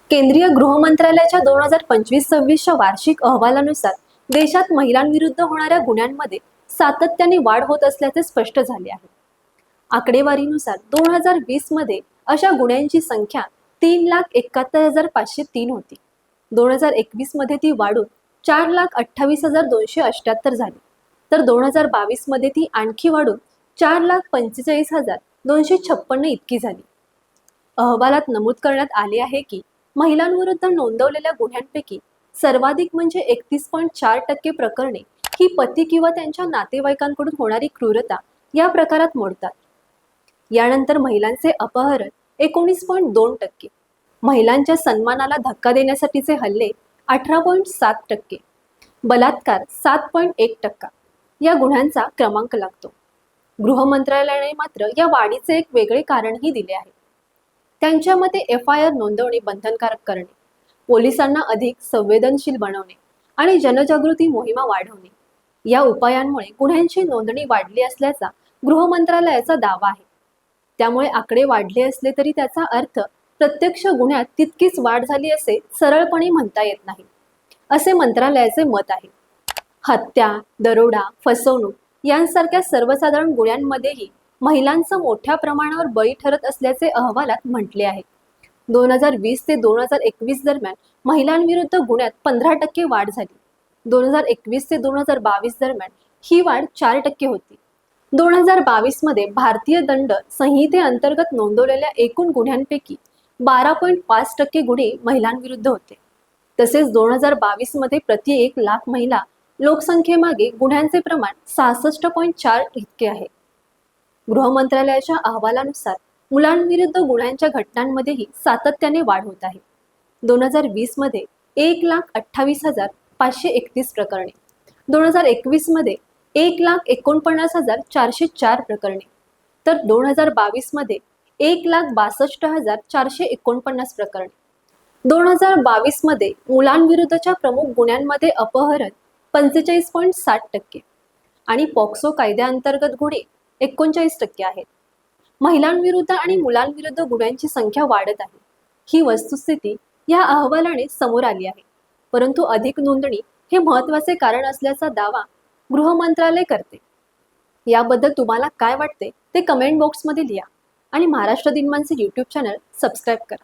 केंद्रीय गृह मंत्रालयाच्या 2025-26च्या वार्षिक अहवालानुसार देशात महिलांविरुद्ध होणाऱ्या गुन्ह्यांमध्ये सातत्याने वाढ होत असल्याचे स्पष्ट झाले आहे. आकडेवारीनुसार 2020 मध्ये अशा गुन्ह्यांची संख्या 3,71,503 होती. 2021 मध्ये ती वाढून 4,28,278 झाली, तर 2022 मध्ये ती आणखी वाढून 4,45,256 इतकी झाली. अहवालात नमूद करण्यात आले आहे की महिलांविरुद्ध नोंदवलेल्या गुन्ह्यांपैकी सर्वाधिक म्हणजे 31.4% प्रकरणे ही पती किंवा त्यांच्या नातेवाईकांकडून होणारी क्रूरता या प्रकारात मोडतात. यानंतर महिलांचे अपहरण 19.2%, महिलांच्या सन्मानाला धक्का देण्यासाठीचे हल्ले 18.7%, बलात्कार 7.1% या गुन्ह्यांचा क्रमांक लागतो. गृह मंत्रालयाने मात्र या वाढीचे एक वेगळे कारणही दिले आहे. त्यांच्या मते FIR नोंदवणे बंधनकारक करणे, पोलिसांना अधिक संवेदनशील बनवणे आणि जनजागृती मोहिमा वाढवणे या उपायांमुळे गुन्ह्यांची नोंदणी वाढली असल्याचा गृह मंत्रालयाचा दावा आहे. त्यामुळे आकडे वाढले असले तरी त्याचा अर्थ प्रत्यक्ष गुन्ह्यात तितकीच वाढ झाली असे सरळपणे म्हणता येत नाही, असे मंत्रालयाचे मत आहे. हत्या, दरोडा, फसवणूक यांसारख्या सर्वसाधारण गुन्ह्यांमध्येही महिलांचा मोठ्या प्रमाणावर बळी ठरत असल्याचे अहवालात म्हटले आहे. 2020 ते 2021 दरम्यान महिलांविरुद्ध गुन्ह्यात 15% वाढ झाली. 2021 ते 2022 दरम्यान ही वाढ 4% होती. 2022 मध्ये भारतीय दंड संहितेअंतर्गत नोंदवलेल्या एकूण गुन्ह्यांपैकी 12.5% गुन्हे महिलांविरुद्ध होते. तसेच 2022 मध्ये प्रति 1 लाख महिला लोकसंख्येमागे गुन्ह्यांचे प्रमाण 66.4 इतके आहे. गृह मंत्रालयाच्या अहवालानुसार मुलांविरुद्ध गुन्ह्यांच्या घटनांमध्येही सातत्याने वाढ होत आहे. 2020 मध्ये 1,28,531 प्रकरणे, 2021 मध्ये 1,49,404 प्रकरणे, तर 2022 मध्ये 1,62,449 प्रकरणे. 2022 मध्ये मुलांविरुद्धच्या प्रमुख गुन्ह्यांमध्ये अपहरण 45.7% आणि पॉक्सो कायद्याअंतर्गत गुन्हे 39% आहेत. महिलांविरुद्ध आणि मुलांविरुद्ध गुन्ह्यांची संख्या वाढत आहे. ही वस्तुस्थिती या अहवालाने समोर आली आहे. परंतु अधिक नोंदणी हे महत्त्वाचे कारण असल्याचा दावा गृह मंत्रालय करते. याबद्दल तुम्हाला काय वाटते ते कमेंट बॉक्समध्ये लिहा आणि महाराष्ट्र दिनमानचे YouTube चॅनल सबस्क्राईब करा.